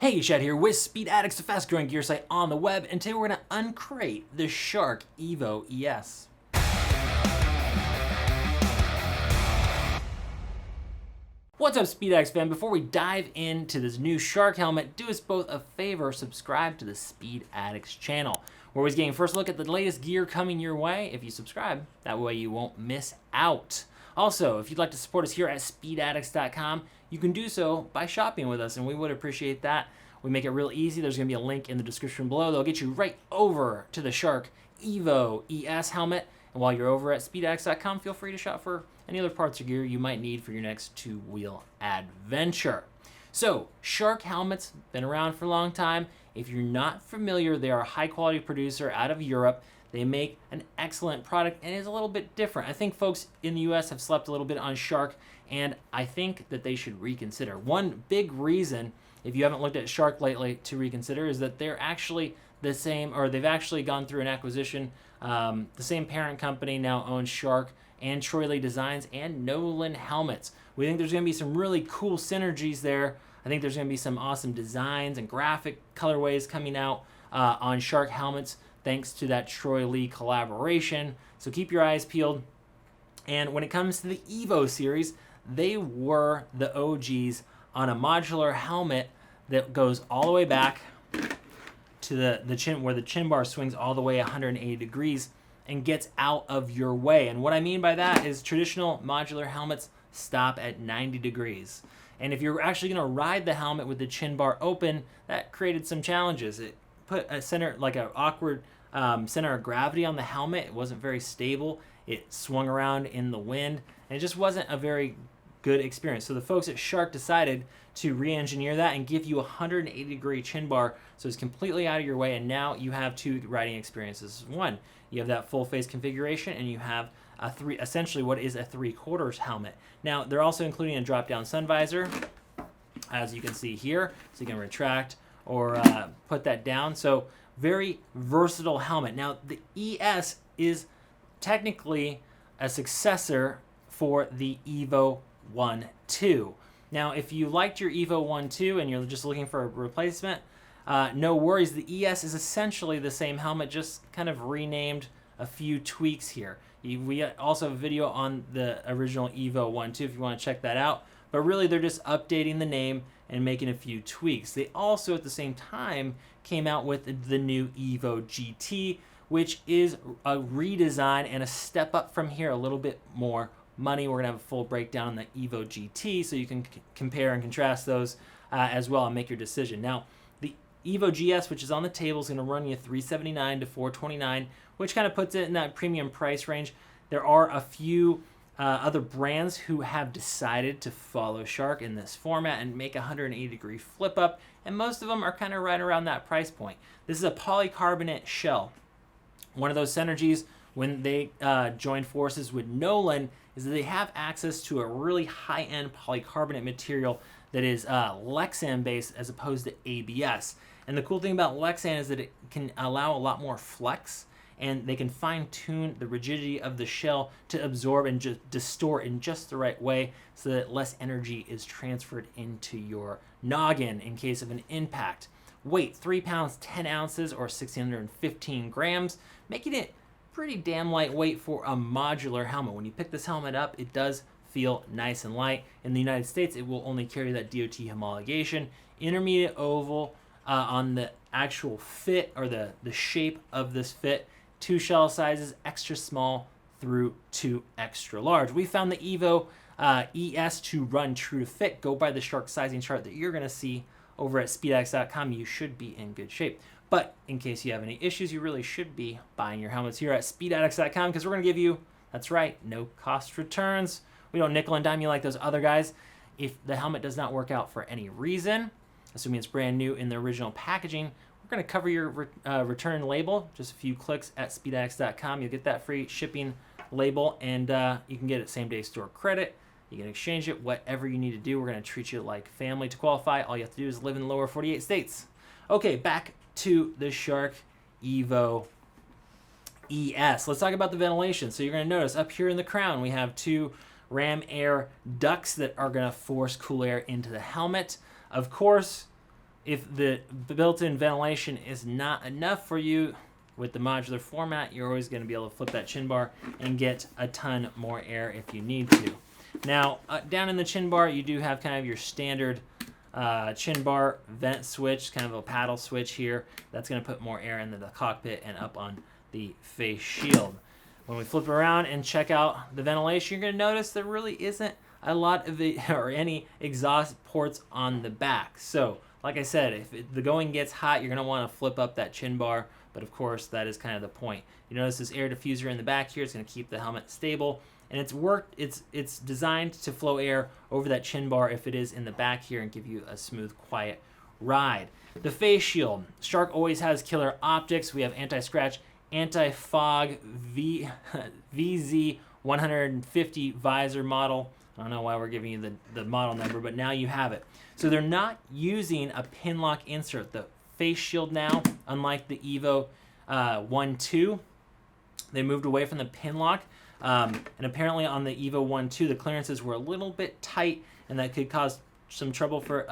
Hey, Chad here with Speed Addicts, the fast growing gear site on the web, and today we're going to uncrate the Shark Evo ES. What's up, Speed Addicts fan? Before we dive into this new Shark helmet, do us both a favor, subscribe to the Speed Addicts channel. We're always getting first look at the latest gear coming your way. If you subscribe, that way you won't miss out. Also, if you'd like to support us here at speedaddicts.com, you can do so by shopping with us, and we would appreciate that. We make it real easy. There's going to be a link in the description below that'll get you right over to the Shark Evo ES Helmet. And while you're over at speedaddicts.com, feel free to shop for any other parts or gear you might need for your next two-wheel adventure. So, Shark helmets, been around for a long time. If you're not familiar, they are a high-quality producer out of Europe. They make an excellent product and it's a little bit different. I think folks in the US have slept a little bit on Shark, and I think that they should reconsider. One big reason, if you haven't looked at Shark lately, to reconsider is that they're actually the same, or they've actually gone through an acquisition. The same parent company now owns Shark and Troy Lee Designs and Nolan Helmets. We think there's going to be some really cool synergies there. I think there's going to be some awesome designs and graphic colorways coming out on Shark helmets, thanks to that Troy Lee collaboration. So keep your eyes peeled. And when it comes to the Evo series, they were the OGs on a modular helmet that goes all the way back to the chin, where the chin bar swings all the way 180 degrees and gets out of your way. And what I mean by that is traditional modular helmets stop at 90 degrees. And if you're actually going to ride the helmet with the chin bar open, that created some challenges. It put a center, like an awkward center of gravity on the helmet. It wasn't very stable. It swung around in the wind, and it just wasn't a very good experience. So the folks at Shark decided to re-engineer that and give you a 180 degree chin bar, so it's completely out of your way, and now you have two riding experiences. One, you have that full face configuration, and you have essentially what is a 3/4 helmet. Now they're also including a drop down sun visor, as you can see here, so you can retract or put that down. So very versatile helmet. Now the ES is technically a successor for the Evo 1-2. Now if you liked your Evo 1-2 and you're just looking for a replacement, no worries. The ES is essentially the same helmet, just kind of renamed, a few tweaks here. We also have a video on the original Evo 1-2 if you want to check that out. But really, they're just updating the name and making a few tweaks. They also, at the same time, came out with the new Evo GT, which is a redesign and a step up from here, a little bit more money. We're going to have a full breakdown on the Evo GT, so you can compare and contrast those as well and make your decision. Now, the Evo GS, which is on the table, is going to run you $379 to $429, which kind of puts it in that premium price range. There are a few other brands who have decided to follow Shark in this format and make a 180 degree flip up, and most of them are kind of right around that price point. This is a polycarbonate shell. One of those synergies when they joined forces with Nolan is that they have access to a really high-end polycarbonate material that is Lexan based as opposed to ABS. And the cool thing about Lexan is that it can allow a lot more flex, and they can fine-tune the rigidity of the shell to absorb and just distort in just the right way so that less energy is transferred into your noggin in case of an impact. Weight, 3 pounds, 10 ounces, or 1,615 grams, making it pretty damn lightweight for a modular helmet. When you pick this helmet up, it does feel nice and light. In the United States, it will only carry that DOT homologation. Intermediate oval on the actual fit, or the shape of this fit. 2 shell sizes, extra small through to extra large. We found the Evo ES to run true to fit. Go by the Shark sizing chart that you're going to see over at speedaddicts.com. You should be in good shape. But in case you have any issues, you really should be buying your helmets here at speedaddicts.com, because we're going to give you, that's right, no cost returns. We don't nickel and dime you like those other guys. If the helmet does not work out for any reason, assuming it's brand new in the original packaging, we're going to cover your return label. Just a few clicks at speedaddicts.com. You'll get that free shipping label, and you can get it same-day store credit. You can exchange it, whatever you need to do. We're going to treat you like family. To qualify, all you have to do is live in the lower 48 states. Okay, back to the Shark Evo ES. Let's talk about the ventilation. So you're going to notice up here in the crown, we have 2 ram air ducts that are going to force cool air into the helmet. Of course, if the built-in ventilation is not enough for you with the modular format, you're always going to be able to flip that chin bar and get a ton more air if you need to. Now, down in the chin bar, you do have kind of your standard chin bar vent switch, kind of a paddle switch here. That's going to put more air into the cockpit and up on the face shield. When we flip around and check out the ventilation, you're going to notice there really isn't a lot of it or any exhaust ports on the back. So, like I said, if the going gets hot, you're going to want to flip up that chin bar, but of course, that is kind of the point. You notice this air diffuser in the back here. It's going to keep the helmet stable, and it's designed to flow air over that chin bar if it is in the back here and give you a smooth, quiet ride. The face shield. Shark always has killer optics. We have anti-scratch, anti-fog VZ150 visor model. I don't know why we're giving you the model number, but now you have it. So they're not using a pin lock insert. The face shield now, unlike the Evo 1.2, they moved away from the pin lock. And apparently on the Evo 1.2, the clearances were a little bit tight, and that could cause some trouble for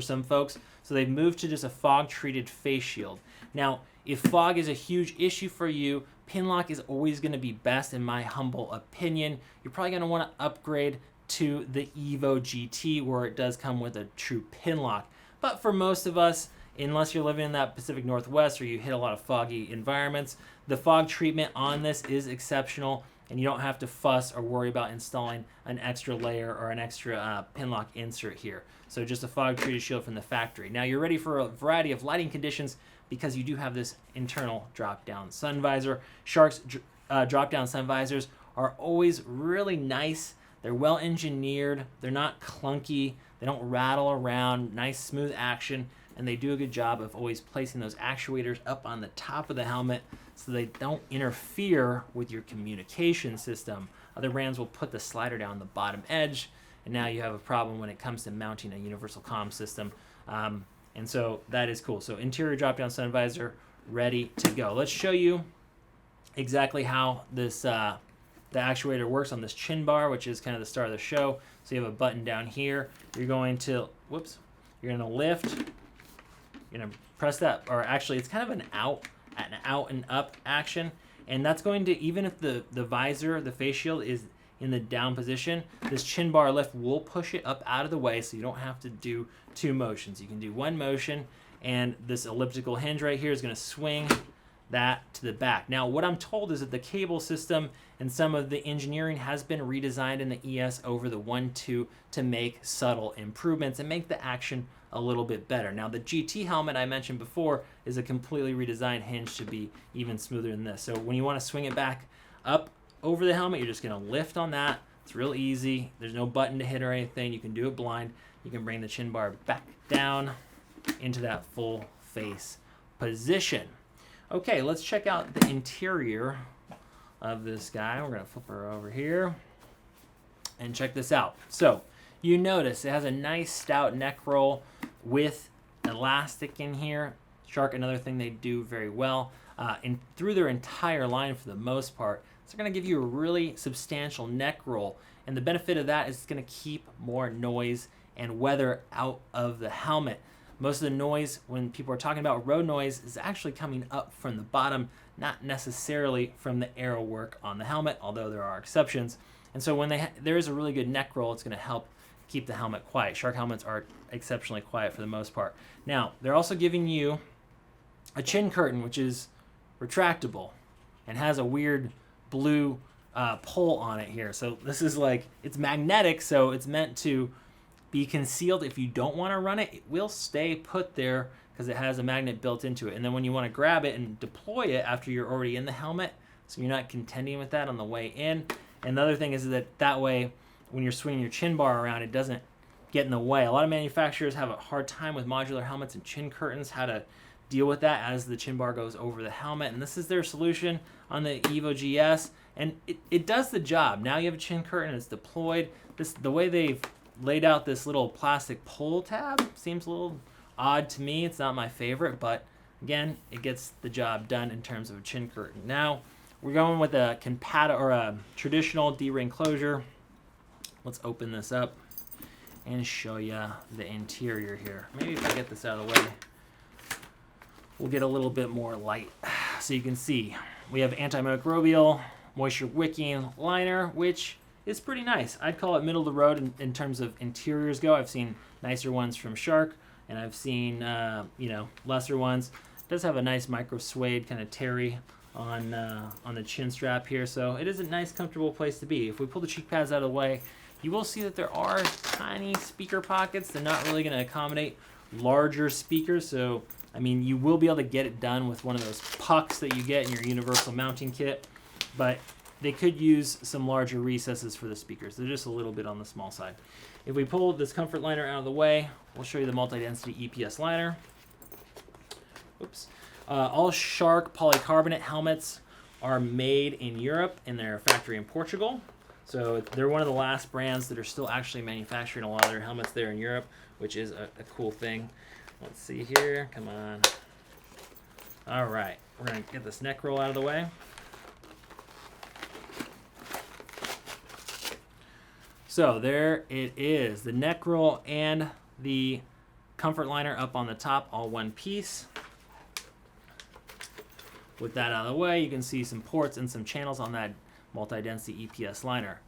some folks. So they moved to just a fog-treated face shield. Now, if fog is a huge issue for you, pin lock is always going to be best, in my humble opinion. You're probably going to want to upgrade to the Evo GT, where it does come with a true pin lock. But for most of us, unless you're living in that Pacific Northwest or you hit a lot of foggy environments, the fog treatment on this is exceptional, and you don't have to fuss or worry about installing an extra layer or an extra pin lock insert here. So just a fog treated shield from the factory. Now you're ready for a variety of lighting conditions because you do have this internal drop-down sun visor. Shark's drop-down sun visors are always really nice. They're well engineered. They're not clunky. They don't rattle around. Nice smooth action, and they do a good job of always placing those actuators up on the top of the helmet so they don't interfere with your communication system. Other brands will put the slider down the bottom edge, and now you have a problem when it comes to mounting a universal comm system. And so that is cool. So interior drop-down sun visor ready to go. Let's show you exactly how this the actuator works on this chin bar, which is kind of the star of the show. So you have a button down here. You're going to, you're going to lift. You're going to press that, or actually it's kind of an out and up action. And that's going to, even if the visor, the face shield is in the down position, this chin bar lift will push it up out of the way, so you don't have to do two motions. You can do one motion, and this elliptical hinge right here is going to swing that to the back. Now, what I'm told is that the cable system and some of the engineering has been redesigned in the ES over the 1.2 to make subtle improvements and make the action a little bit better. Now, the GT helmet I mentioned before is a completely redesigned hinge to be even smoother than this. So when you want to swing it back up over the helmet, you're just going to lift on that. It's real easy. There's no button to hit or anything. You can do it blind. You can bring the chin bar back down into that full face position. Okay, let's check out the interior of this guy. We're going to flip her over here and check this out. So you notice it has a nice stout neck roll with elastic in here. Shark, another thing they do very well through their entire line for the most part. It's going to give you a really substantial neck roll, and the benefit of that is it's going to keep more noise and weather out of the helmet. Most of the noise, when people are talking about road noise, is actually coming up from the bottom, not necessarily from the aero work on the helmet, although there are exceptions. And so when there is a really good neck roll, it's going to help keep the helmet quiet. Shark helmets are exceptionally quiet for the most part. Now, they're also giving you a chin curtain, which is retractable and has a weird blue pole on it here. So this is like, it's magnetic, so it's meant to be concealed. If you don't want to run it, it will stay put there because it has a magnet built into it. And then when you want to grab it and deploy it after you're already in the helmet, so you're not contending with that on the way in. And the other thing is that way, when you're swinging your chin bar around, it doesn't get in the way. A lot of manufacturers have a hard time with modular helmets and chin curtains, how to deal with that as the chin bar goes over the helmet. And this is their solution on the Evo GS. And it does the job. Now you have a chin curtain, it's deployed. The way they've laid out this little plastic pull tab seems a little odd to me. It's not my favorite, but again, it gets the job done in terms of a chin curtain. Now we're going with a traditional D-ring closure. Let's open this up and show you the interior here. Maybe if I get this out of the way, we'll get a little bit more light. So you can see we have antimicrobial, moisture wicking liner, which is pretty nice. I'd call it middle of the road in terms of interiors go. I've seen nicer ones from Shark, and I've seen lesser ones. It does have a nice micro suede kind of terry on the chin strap here, so it is a nice, comfortable place to be. If we pull the cheek pads out of the way, you will see that there are tiny speaker pockets. They're not really going to accommodate larger speakers, so I mean, you will be able to get it done with one of those pucks that you get in your universal mounting kit, but they could use some larger recesses for the speakers. They're just a little bit on the small side. If we pull this comfort liner out of the way, we'll show you the multi-density EPS liner. Oops. All Shark polycarbonate helmets are made in Europe in their factory in Portugal. So they're one of the last brands that are still actually manufacturing a lot of their helmets there in Europe, which is a cool thing. Let's see here. Come on. All right. We're going to get this neck roll out of the way. So there it is. The neck roll and the comfort liner up on the top, all one piece. With that out of the way, you can see some ports and some channels on that multi-density EPS liner.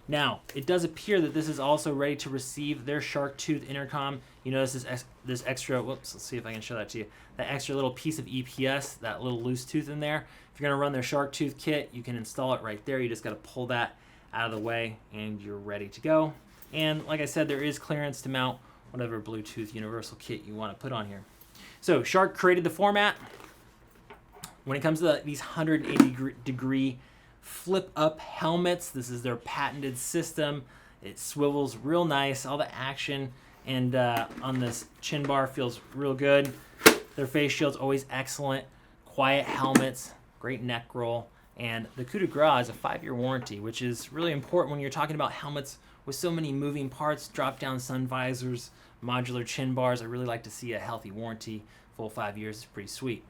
Now, it does appear that this is also ready to receive their Shark Tooth intercom. You notice this extra, whoops, let's see if I can show that to you. That extra little piece of EPS, that little loose tooth in there. If you're gonna run their Shark Tooth kit, you can install it right there. You just gotta pull that out of the way and you're ready to go. And like I said, there is clearance to mount whatever Bluetooth universal kit you wanna put on here. So Shark created the format. When it comes to these 180-degree flip-up helmets, this is their patented system. It swivels real nice. All the action and on this chin bar feels real good. Their face shield's always excellent. Quiet helmets, great neck roll, and the coup de grace is a 5-year warranty, which is really important when you're talking about helmets with so many moving parts, drop-down sun visors, modular chin bars. I really like to see a healthy warranty. Full 5 years is pretty sweet.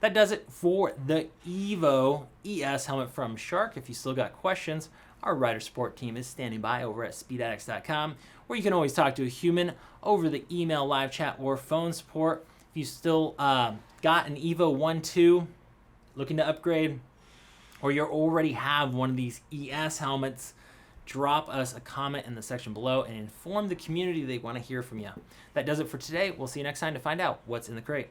That does it for the Evo ES helmet from Shark. If you still got questions, our rider support team is standing by over at speedaddicts.com, where you can always talk to a human over the email, live chat, or phone support. If you still got an Evo 1-2, looking to upgrade, or you already have one of these ES helmets, drop us a comment in the section below and inform the community they want to hear from you. That does it for today. We'll see you next time to find out what's in the crate.